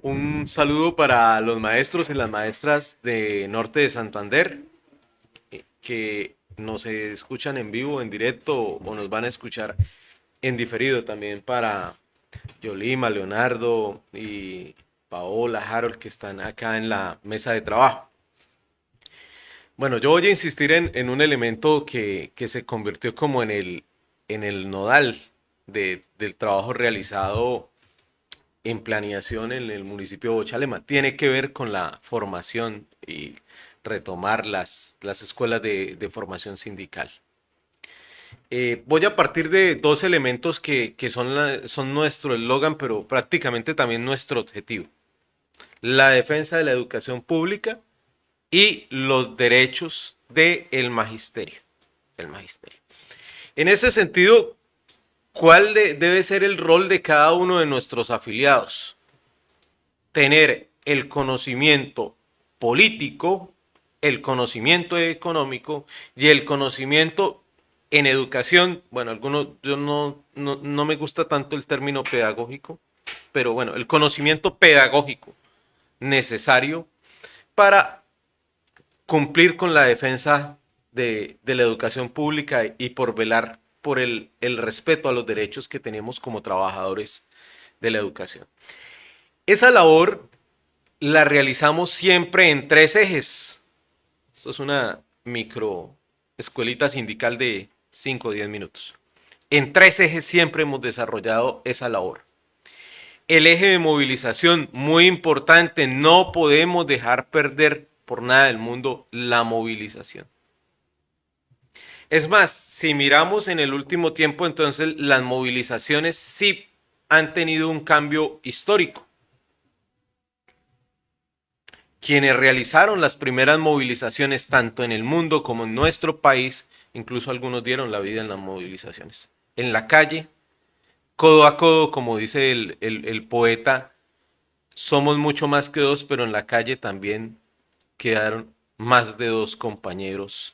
Un saludo para los maestros y las maestras de Norte de Santander que nos escuchan en vivo, en directo o nos van a escuchar en diferido. También para Yolima, Leonardo y Paola, Harold, que están acá en la mesa de trabajo. Bueno, yo voy a insistir en un elemento que se convirtió como en el nodal del trabajo realizado en planeación en el municipio de Bochalema. Tiene que ver con la formación y retomar las escuelas de formación sindical. Voy a partir de dos elementos que son nuestro eslogan, pero prácticamente también nuestro objetivo. La defensa de la educación pública y los derechos del magisterio. El magisterio. En ese sentido, ¿cuál debe ser el rol de cada uno de nuestros afiliados? Tener el conocimiento político, el conocimiento económico y el conocimiento en educación. Bueno, algunos, yo no me gusta tanto el término pedagógico, pero bueno, el conocimiento pedagógico necesario para cumplir con la defensa de la educación pública y por velar por el respeto a los derechos que tenemos como trabajadores de la educación. Esa labor la realizamos siempre en tres ejes. Esto es una micro escuelita sindical de 5 o 10 minutos. En tres ejes siempre hemos desarrollado esa labor. El eje de movilización, muy importante, no podemos dejar perder por nada del mundo la movilización. Es más, si miramos en el último tiempo, entonces las movilizaciones sí han tenido un cambio histórico. Quienes realizaron las primeras movilizaciones tanto en el mundo como en nuestro país, incluso algunos dieron la vida en las movilizaciones. En la calle, codo a codo, como dice el poeta, somos mucho más que dos, pero en la calle también quedaron más de dos compañeros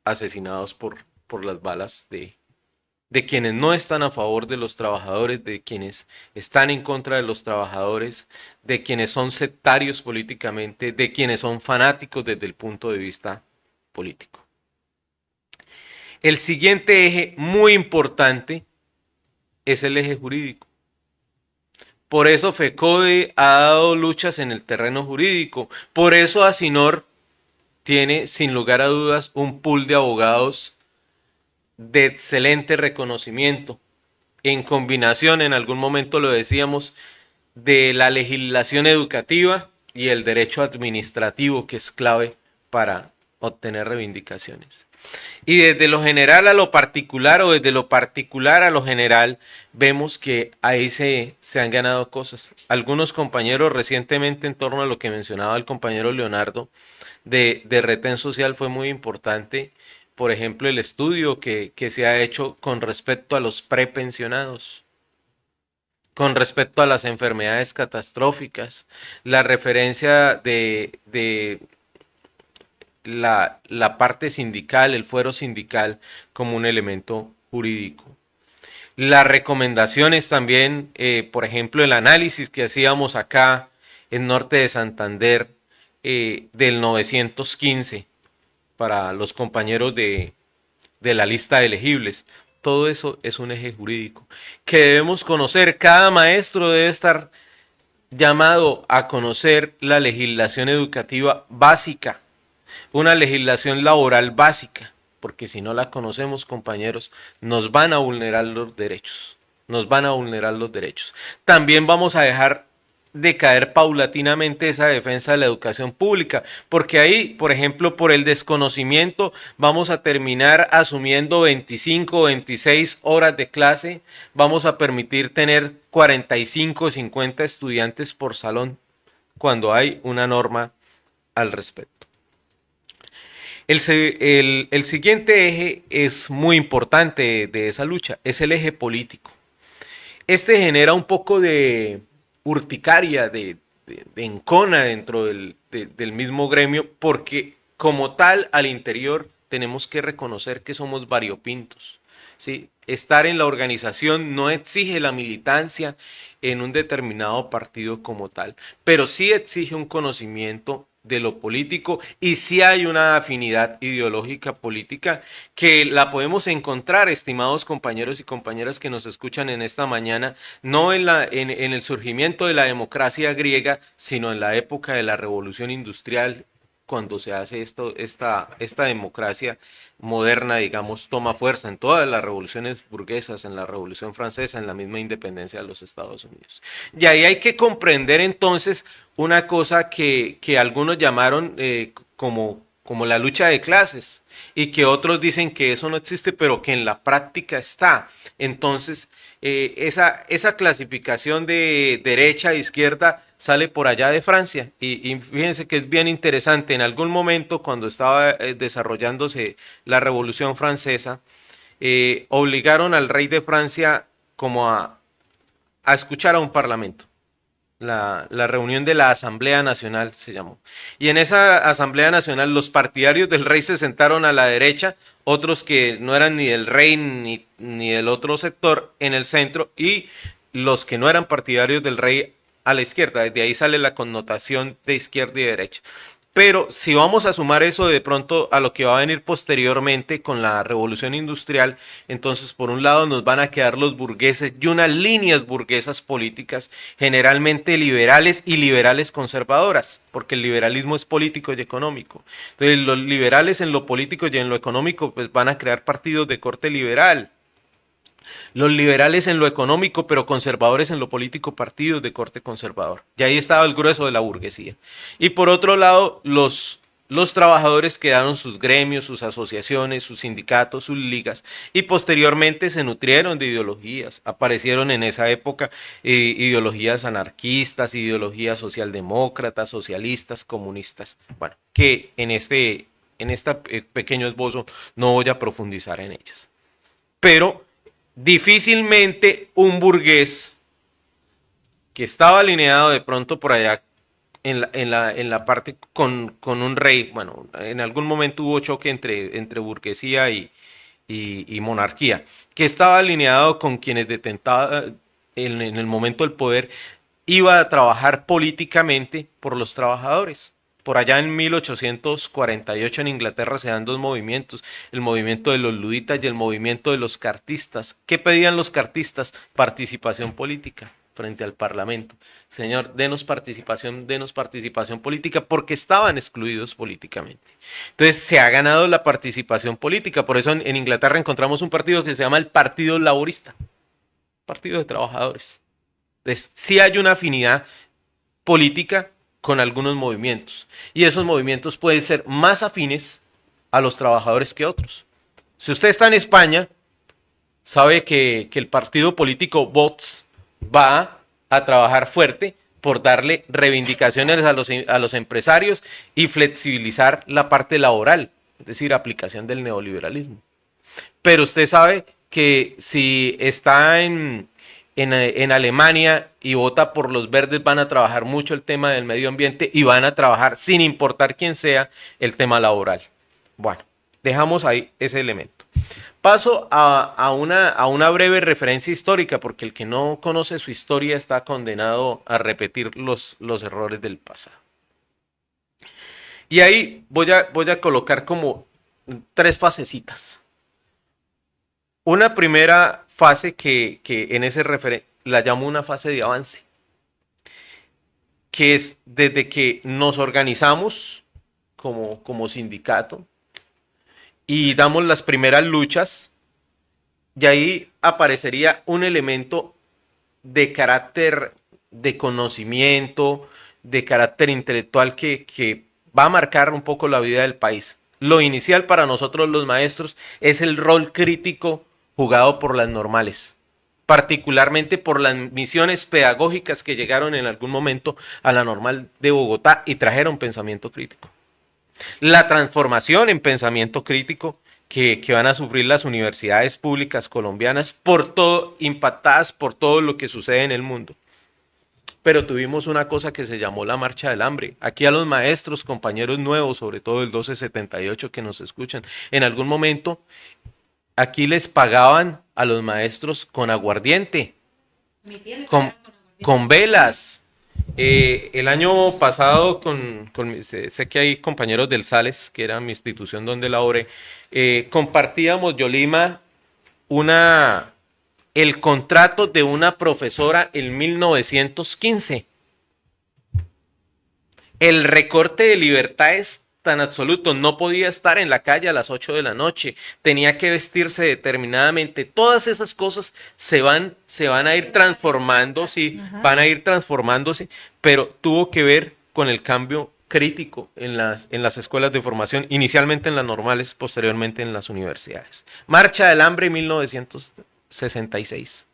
asesinados por las balas de quienes no están a favor de los trabajadores, de quienes están en contra de los trabajadores, de quienes son sectarios políticamente, de quienes son fanáticos desde el punto de vista político. El siguiente eje muy importante es el eje jurídico. Por eso FECODE ha dado luchas en el terreno jurídico. Por eso ASINOR tiene, sin lugar a dudas, un pool de abogados de excelente reconocimiento, en combinación, en algún momento lo decíamos, de la legislación educativa y el derecho administrativo, que es clave para obtener reivindicaciones. Y desde lo general a lo particular o desde lo particular a lo general, vemos que ahí se han ganado cosas. Algunos compañeros recientemente, en torno a lo que mencionaba el compañero Leonardo, de retén social fue muy importante. Por ejemplo, el estudio que se ha hecho con respecto a los prepensionados, con respecto a las enfermedades catastróficas, la referencia de la parte sindical, el fuero sindical como un elemento jurídico. Las recomendaciones también, por ejemplo, el análisis que hacíamos acá en Norte de Santander del 915 para los compañeros de la lista de elegibles. Todo eso es un eje jurídico que debemos conocer. Cada maestro debe estar llamado a conocer la legislación educativa básica, una legislación laboral básica, porque si no la conocemos, compañeros, nos van a vulnerar los derechos. Nos van a vulnerar los derechos. También vamos a dejar de caer paulatinamente esa defensa de la educación pública, porque ahí, por ejemplo, por el desconocimiento, vamos a terminar asumiendo 25 o 26 horas de clase, vamos a permitir tener 45 o 50 estudiantes por salón, cuando hay una norma al respecto. El siguiente eje es muy importante de esa lucha, es el eje político. Este genera un poco de urticaria, de encona dentro del mismo gremio, porque como tal al interior tenemos que reconocer que somos variopintos, ¿sí? Estar en la organización no exige la militancia en un determinado partido como tal, pero sí exige un conocimiento de lo político y sí hay una afinidad ideológica política que la podemos encontrar, estimados compañeros y compañeras que nos escuchan en esta mañana, no en el surgimiento de la democracia griega, sino en la época de la revolución industrial, cuando se hace esta democracia moderna, digamos, toma fuerza en todas las revoluciones burguesas, en la Revolución Francesa, en la misma independencia de los Estados Unidos. Y ahí hay que comprender entonces una cosa que algunos llamaron como la lucha de clases y que otros dicen que eso no existe, pero que en la práctica está. Entonces, esa clasificación de derecha e izquierda sale por allá de Francia y fíjense que es bien interesante. En algún momento, cuando estaba desarrollándose la Revolución Francesa, obligaron al rey de Francia como a escuchar a un parlamento. La reunión de la Asamblea Nacional se llamó. Y en esa Asamblea Nacional los partidarios del rey se sentaron a la derecha, otros que no eran ni del rey ni del otro sector en el centro, y los que no eran partidarios del rey a la izquierda. Desde ahí sale la connotación de izquierda y derecha. Pero si vamos a sumar eso de pronto a lo que va a venir posteriormente con la revolución industrial, entonces por un lado nos van a quedar los burgueses y unas líneas burguesas políticas, generalmente liberales y liberales conservadoras, porque el liberalismo es político y económico. Entonces los liberales en lo político y en lo económico pues van a crear partidos de corte liberal. Los liberales en lo económico, pero conservadores en lo político, partidos de corte conservador. Y ahí estaba el grueso de la burguesía. Y por otro lado, los trabajadores crearon sus gremios, sus asociaciones, sus sindicatos, sus ligas, y posteriormente se nutrieron de ideologías. Aparecieron en esa época ideologías anarquistas, ideologías socialdemócratas, socialistas, comunistas. Bueno, que en este pequeño esbozo no voy a profundizar en ellas. Pero difícilmente un burgués que estaba alineado de pronto por allá en la parte con un rey, bueno, en algún momento hubo choque entre burguesía y monarquía, que estaba alineado con quienes detentaban en el momento del poder, iba a trabajar políticamente por los trabajadores. Por allá en 1848 en Inglaterra se dan dos movimientos, el movimiento de los luditas y el movimiento de los cartistas. ¿Qué pedían los cartistas? Participación política frente al Parlamento. Señor, denos participación política, porque estaban excluidos políticamente. Entonces se ha ganado la participación política, por eso en Inglaterra encontramos un partido que se llama el Partido Laborista, Partido de Trabajadores. Entonces sí hay una afinidad política con algunos movimientos. Y esos movimientos pueden ser más afines a los trabajadores que otros. Si usted está en España, sabe que el partido político Vox va a trabajar fuerte por darle reivindicaciones a los empresarios y flexibilizar la parte laboral, es decir, aplicación del neoliberalismo. Pero usted sabe que si está en Alemania y vota por los verdes, van a trabajar mucho el tema del medio ambiente y van a trabajar, sin importar quién sea, el tema laboral. Bueno, dejamos ahí ese elemento. Paso a una breve referencia histórica, porque el que no conoce su historia está condenado a repetir los errores del pasado. Y ahí voy a colocar como tres fasecitas. Una primera fase que en ese la llamo una fase de avance, que es desde que nos organizamos como sindicato y damos las primeras luchas, y ahí aparecería un elemento de carácter de conocimiento, de carácter intelectual que va a marcar un poco la vida del país. Lo inicial para nosotros los maestros es el rol crítico jugado por las normales, particularmente por las misiones pedagógicas que llegaron en algún momento a la normal de Bogotá y trajeron pensamiento crítico. La transformación en pensamiento crítico que van a sufrir las universidades públicas colombianas por todo, impactadas por todo lo que sucede en el mundo. Pero tuvimos una cosa que se llamó la marcha del hambre. Aquí a los maestros, compañeros nuevos, sobre todo el 1278 que nos escuchan, en algún momento aquí les pagaban a los maestros con aguardiente, con, con velas. El año pasado, sé que hay compañeros del Sales, que era mi institución donde laboré, compartíamos, Yolima, el contrato de una profesora en 1915. El recorte de libertad es tan absoluto, no podía estar en la calle a las 8 de la noche, tenía que vestirse determinadamente, todas esas cosas se van a ir transformando, sí, van a ir transformándose, pero tuvo que ver con el cambio crítico en las escuelas de formación, inicialmente en las normales, posteriormente en las universidades. Marcha del Hambre 1966.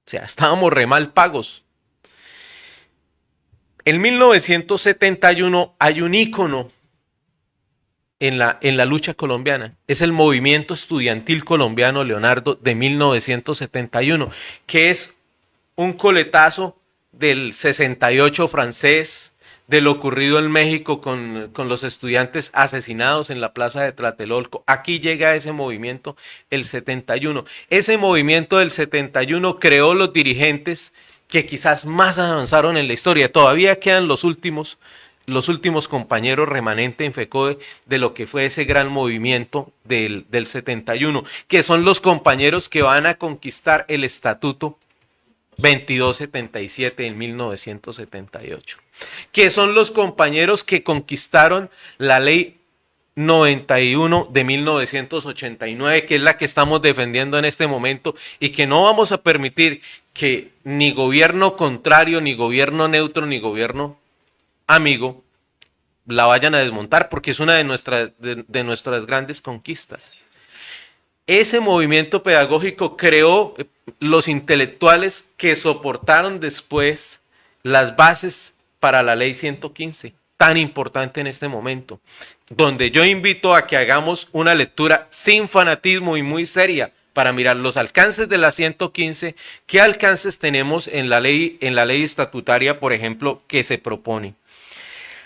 O sea, estábamos re mal pagos. En 1971 hay un ícono en la lucha colombiana. Es el movimiento estudiantil colombiano, Leonardo, de 1971, que es un coletazo del 68 francés, de lo ocurrido en México con los estudiantes asesinados en la plaza de Tlatelolco. Aquí llega ese movimiento, el 71. Ese movimiento del 71 creó los dirigentes que quizás más avanzaron en la historia. Todavía quedan los últimos compañeros remanentes en FECODE de lo que fue ese gran movimiento del 71, que son los compañeros que van a conquistar el estatuto 2277 en 1978, que son los compañeros que conquistaron la ley 91 de 1989, que es la que estamos defendiendo en este momento y que no vamos a permitir que ni gobierno contrario, ni gobierno neutro, ni gobierno amigo la vayan a desmontar, porque es una de nuestras grandes conquistas. Ese movimiento pedagógico creó los intelectuales que soportaron después las bases para la ley 115, tan importante en este momento, donde yo invito a que hagamos una lectura sin fanatismo y muy seria para mirar los alcances de la 115, qué alcances tenemos en la ley estatutaria, por ejemplo, que se propone.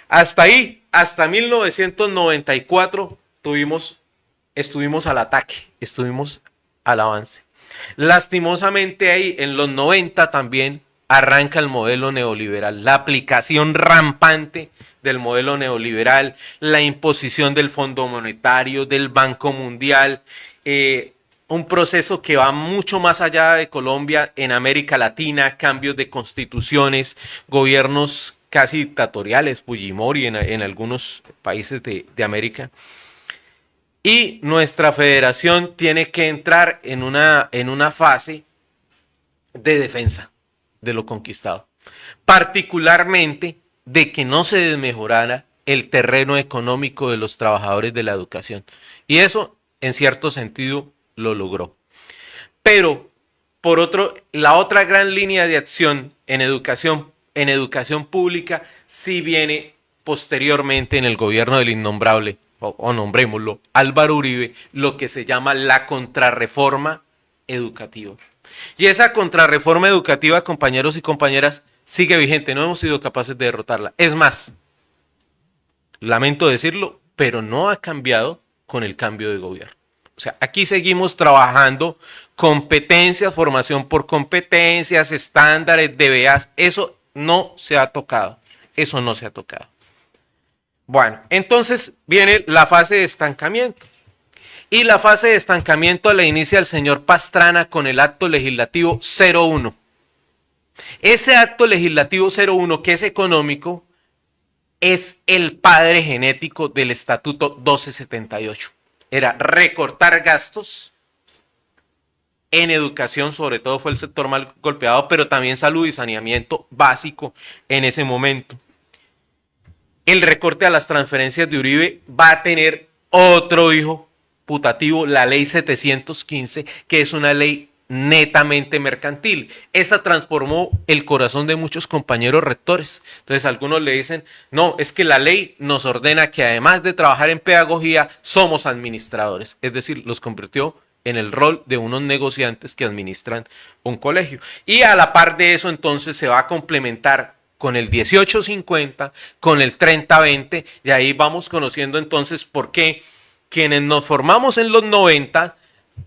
Hasta ahí, hasta 1994, estuvimos al ataque, estuvimos al avance. Lastimosamente ahí, en los 90 también, arranca el modelo neoliberal, la aplicación rampante del modelo neoliberal, la imposición del Fondo Monetario, del Banco Mundial, un proceso que va mucho más allá de Colombia, en América Latina, cambios de constituciones, gobiernos casi dictatoriales, Fujimori en algunos países de América. Y nuestra federación tiene que entrar en una fase de defensa de lo conquistado, particularmente de que no se desmejorara el terreno económico de los trabajadores de la educación. Y eso, en cierto sentido, lo logró. Pero, la otra gran línea de acción en educación pública sí viene posteriormente en el gobierno del innombrable, o nombrémoslo, Álvaro Uribe, lo que se llama la contrarreforma educativa. Y esa contrarreforma educativa, compañeros y compañeras, sigue vigente, no hemos sido capaces de derrotarla. Es más, lamento decirlo, pero no ha cambiado con el cambio de gobierno. O sea, aquí seguimos trabajando competencias, formación por competencias, estándares, DBAs, eso no se ha tocado, eso no se ha tocado. Bueno, entonces viene la fase de estancamiento. Y la fase de estancamiento la inicia el señor Pastrana con el acto legislativo 01. Ese acto legislativo 01, que es económico, es el padre genético del estatuto 1278. Era recortar gastos en educación, sobre todo fue el sector más golpeado, pero también salud y saneamiento básico en ese momento. El recorte a las transferencias de Uribe va a tener otro hijo putativo, la ley 715, que es una ley netamente mercantil. Esa transformó el corazón de muchos compañeros rectores. Entonces algunos le dicen, no, es que la ley nos ordena que además de trabajar en pedagogía, somos administradores. Es decir, los convirtió en el rol de unos negociantes que administran un colegio. Y a la par de eso, entonces, se va a complementar con el 1850, con el 3020, y ahí vamos conociendo entonces por qué quienes nos formamos en los 90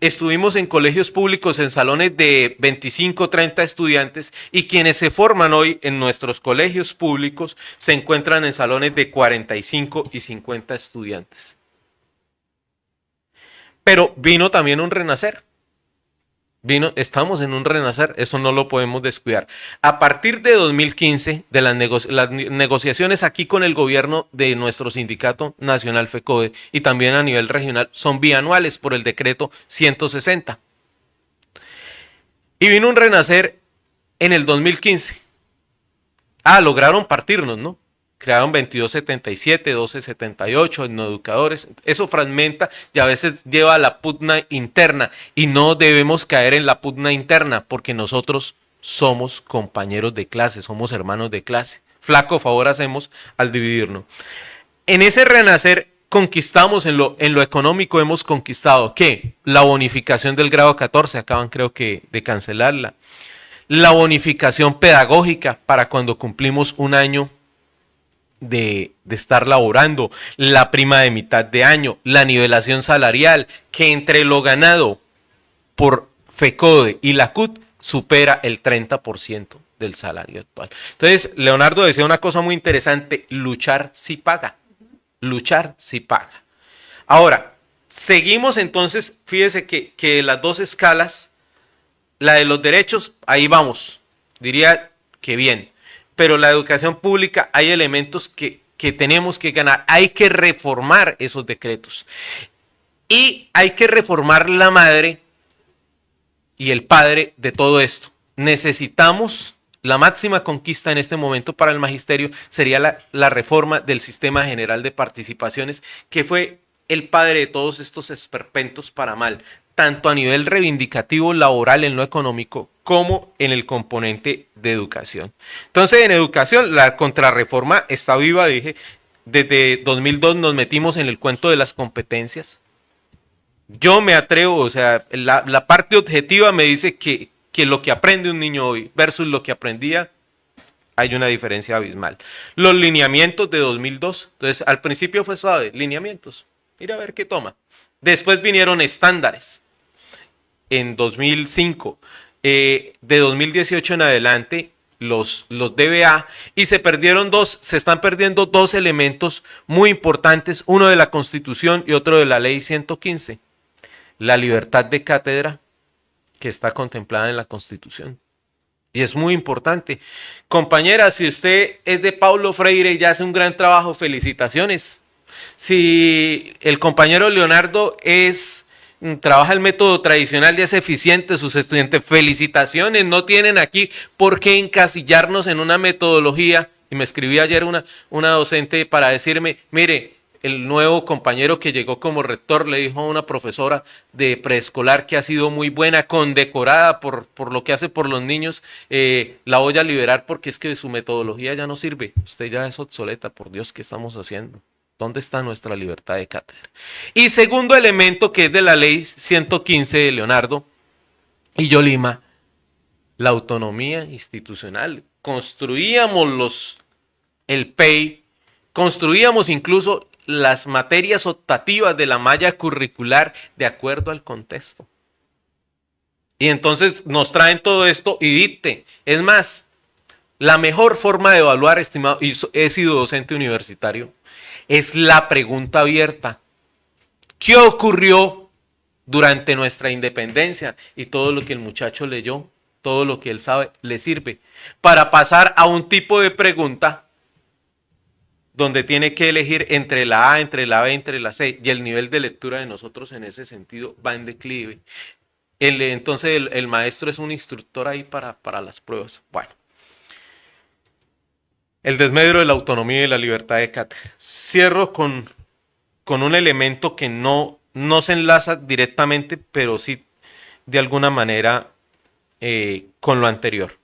estuvimos en colegios públicos en salones de 25, 30 estudiantes y quienes se forman hoy en nuestros colegios públicos se encuentran en salones de 45 y 50 estudiantes. Pero vino también un renacer. Estamos en un renacer, eso no lo podemos descuidar. A partir de 2015, de las negociaciones aquí con el gobierno de nuestro sindicato nacional FECODE y también a nivel regional son bianuales por el decreto 160. Y vino un renacer en el 2015. Lograron partirnos, ¿no? Crearon 2277, 1278 etnoeducadores. Eso fragmenta y a veces lleva a la pugna interna. Y no debemos caer en la pugna interna porque nosotros somos compañeros de clase, somos hermanos de clase. Flaco favor hacemos al dividirnos. En ese renacer conquistamos en lo económico, hemos conquistado ¿qué? La bonificación del grado 14, acaban creo que de cancelarla. La bonificación pedagógica para cuando cumplimos un año de estar laborando, la prima de mitad de año, la nivelación salarial, que entre lo ganado por FECODE y la CUT supera el 30% del salario actual. Entonces, Leonardo decía una cosa muy interesante, luchar sí paga, luchar sí paga. Ahora, seguimos entonces, fíjese que las dos escalas, la de los derechos, ahí vamos, diría que bien, pero la educación pública hay elementos que tenemos que ganar, hay que reformar esos decretos y hay que reformar la madre y el padre de todo esto. Necesitamos, la máxima conquista en este momento para el magisterio sería la reforma del sistema general de participaciones, que fue el padre de todos estos esperpentos para mal, tanto a nivel reivindicativo laboral en lo económico como en el componente de educación. Entonces, en educación, la contrarreforma está viva, dije, desde 2002 nos metimos en el cuento de las competencias. Yo me atrevo, o sea, la parte objetiva me dice que lo que aprende un niño hoy versus lo que aprendía, hay una diferencia abismal. Los lineamientos de 2002, entonces al principio fue suave, lineamientos, mira a ver qué toma. Después vinieron estándares en 2005, de 2018 en adelante los DBA y se están perdiendo dos elementos muy importantes, uno de la Constitución y otro de la Ley 115. La libertad de cátedra que está contemplada en la Constitución. Y es muy importante. Compañera, si usted es de Paulo Freire y ya hace un gran trabajo, felicitaciones. Si el compañero Leonardo trabaja el método tradicional y es eficiente, sus estudiantes, felicitaciones. No tienen aquí por qué encasillarnos en una metodología. Y me escribí ayer una docente para decirme, mire, el nuevo compañero que llegó como rector le dijo a una profesora de preescolar que ha sido muy buena, condecorada por lo que hace por los niños, la voy a liberar porque es que su metodología ya no sirve. Usted ya es obsoleta, por Dios, ¿qué estamos haciendo? ¿Dónde está nuestra libertad de cátedra? Y segundo elemento que es de la ley 115 de Leonardo y Yolima, la autonomía institucional. Construíamos el PEI, construíamos incluso las materias optativas de la malla curricular de acuerdo al contexto. Y entonces nos traen todo esto y dicte. Es más, la mejor forma de evaluar, estimado, y he sido docente universitario, es la pregunta abierta. ¿Qué ocurrió durante nuestra independencia? Y todo lo que el muchacho leyó, todo lo que él sabe, le sirve para pasar a un tipo de pregunta donde tiene que elegir entre la A, entre la B, entre la C, y el nivel de lectura de nosotros en ese sentido va en declive. Entonces el maestro es un instructor ahí para las pruebas. Bueno, el desmedro de la autonomía y la libertad de cátedra. Cierro con un elemento que no se enlaza directamente, pero sí de alguna manera con lo anterior.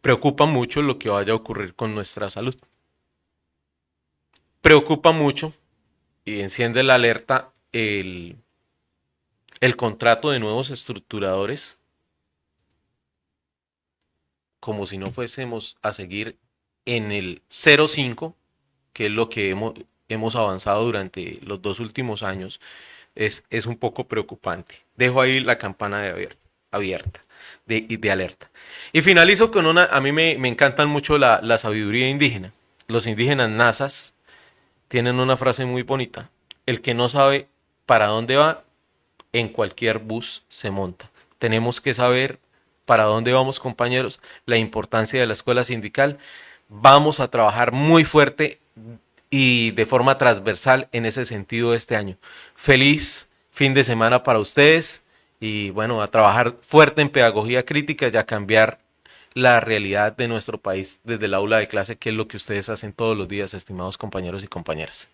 Preocupa mucho lo que vaya a ocurrir con nuestra salud. Preocupa mucho y enciende la alerta el contrato de nuevos estructuradores, como si no fuésemos a seguir en el 0,5, que es lo que hemos avanzado durante los 2 últimos años es un poco preocupante. Dejo ahí la campana abierta, de alerta. Y finalizo con una, a mí me encantan mucho la sabiduría indígena. Los indígenas nazas tienen una frase muy bonita. El que no sabe para dónde va, en cualquier bus se monta. Tenemos que saber para dónde vamos, compañeros, la importancia de la escuela sindical. Vamos a trabajar muy fuerte y de forma transversal en ese sentido este año. Feliz fin de semana para ustedes y bueno, a trabajar fuerte en pedagogía crítica y a cambiar la realidad de nuestro país desde el aula de clase, que es lo que ustedes hacen todos los días, estimados compañeros y compañeras.